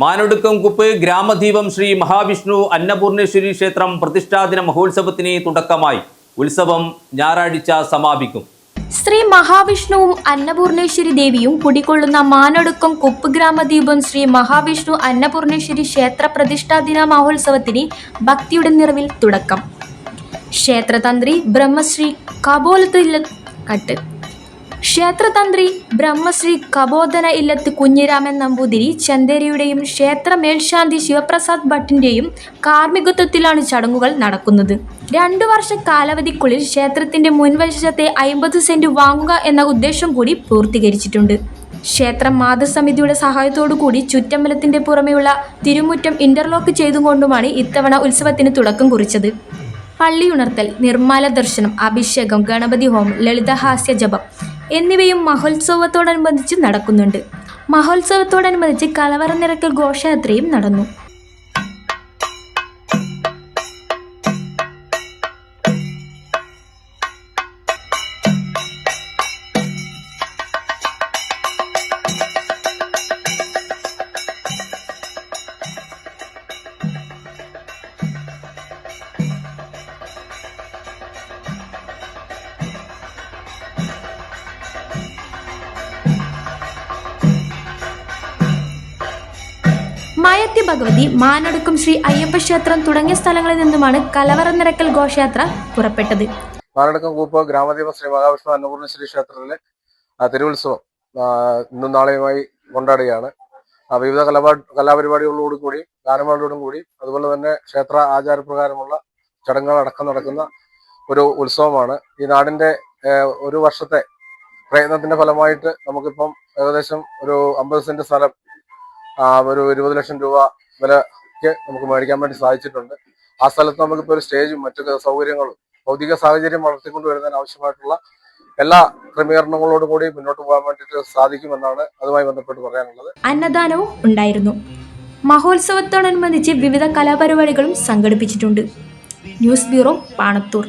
മാനൊടുക്കംകുപ്പ് ഗ്രാമദീപം ശ്രീ മഹാവിഷ്ണു അന്നപൂർണേശ്വരി ക്ഷേത്രം പ്രതിഷ്ഠാദിന മഹോത്സവത്തിന് തുടക്കമായി. ഉത്സവം ഞായറാഴ്ച സമാപിക്കും. ശ്രീ മഹാവിഷ്ണുവും അന്നപൂർണേശ്വരി ദേവിയും കുടികൊള്ളുന്ന മാനൊടുക്കം കുപ്പ് ഗ്രാമദീപം ശ്രീ മഹാവിഷ്ണു അന്നപൂർണേശ്വരി ക്ഷേത്ര പ്രതിഷ്ഠാദിന മഹോത്സവത്തിന് ഭക്തിയുടെ നിറവിൽ തുടക്കം. ക്ഷേത്രതന്ത്രി ബ്രഹ്മശ്രീ കബോധന ഇല്ലത്ത് കുഞ്ഞിരാമൻ നമ്പൂതിരി ചന്ദേരിയുടെയും ക്ഷേത്ര മേൽശാന്തി ശിവപ്രസാദ് ഭട്ടിന്റെയും കാർമ്മികത്വത്തിലാണ് ചടങ്ങുകൾ നടക്കുന്നത്. 2 വർഷ കാലാവധിക്കുള്ളിൽ ക്ഷേത്രത്തിന്റെ മുൻവശത്തെ 50 സെന്റ് വാങ്ങുക എന്ന ഉദ്ദേശം കൂടി പൂർത്തീകരിച്ചിട്ടുണ്ട്. ക്ഷേത്ര മാതൃസമിതിയുടെ സഹായത്തോടുകൂടി ചുറ്റമ്പലത്തിന്റെ പുറമെയുള്ള തിരുമുറ്റം ഇന്റർലോക്ക് ചെയ്തുകൊണ്ടുമാണ് ഇത്തവണ ഉത്സവത്തിന് തുടക്കം കുറിച്ചത്. പള്ളിയുണർത്തൽ, നിർമ്മാല ദർശനം, അഭിഷേകം, ഗണപതി ഹോമം, ലളിതഹാസ്യ ജപം എന്നിവയും മഹോത്സവത്തോടനുബന്ധിച്ച് നടക്കുന്നുണ്ട്. മഹോത്സവത്തോടനുബന്ധിച്ച് കലവറ നിറയ്ക്കൽ ഘോഷയാത്രയും നടന്നു. മായത്തി ഭഗവതി, മാനൊടുക്കം ശ്രീ അയ്യപ്പ ക്ഷേത്രം തുടങ്ങിയ സ്ഥലങ്ങളിൽ നിന്നുമാണ് കലവറ നിറയ്ക്കൽ ഘോഷയാത്ര പുറപ്പെട്ടത്. മാനൊടുക്കം കൂപ്പ് ഗ്രാമദീപം ശ്രീ മഹാവിഷ്ണു അന്നപൂർണേശ്വരി ക്ഷേത്രത്തിലെ തിരുവുത്സവം ഇന്നും നാളെയുമായി കൊണ്ടാടുകയാണ്. വിവിധ കലാപരിപാടികളോടും കൂടി, ഗാനമേളയോടും കൂടി, അതുപോലെ തന്നെ ക്ഷേത്ര ആചാരപ്രകാരമുള്ള ചടങ്ങുകൾ അടക്കം നടക്കുന്ന ഒരു ഉത്സവമാണ്. ഈ നാടിന്റെ ഒരു വർഷത്തെ പ്രയത്നത്തിന്റെ ഫലമായിട്ട് നമുക്കിപ്പം ഏകദേശം ഒരു 50 സെന്റ് സ്ഥലം ഒരു 20 ലക്ഷം രൂപ വിലയ്ക്ക് നമുക്ക് മേടിക്കാൻ വേണ്ടി സാധിച്ചിട്ടുണ്ട്. ആ സ്ഥലത്ത് നമുക്കിപ്പോൾ ഒരു സ്റ്റേജും മറ്റു സൗകര്യങ്ങളും ഭൗതിക സാഹചര്യം വളർത്തിക്കൊണ്ടുവരുന്നതിന് ആവശ്യമായിട്ടുള്ള എല്ലാ ക്രമീകരണങ്ങളോടും കൂടി മുന്നോട്ട് പോകാൻ വേണ്ടിയിട്ട് സാധിക്കുമെന്നാണ് അതുമായി ബന്ധപ്പെട്ട് പറയാനുള്ളത്. അന്നദാനവും ഉണ്ടായിരുന്നു. മഹോത്സവത്തോടനുബന്ധിച്ച് വിവിധ കലാപരിപാടികളും സംഘടിപ്പിച്ചിട്ടുണ്ട്. News bureau, Panathur.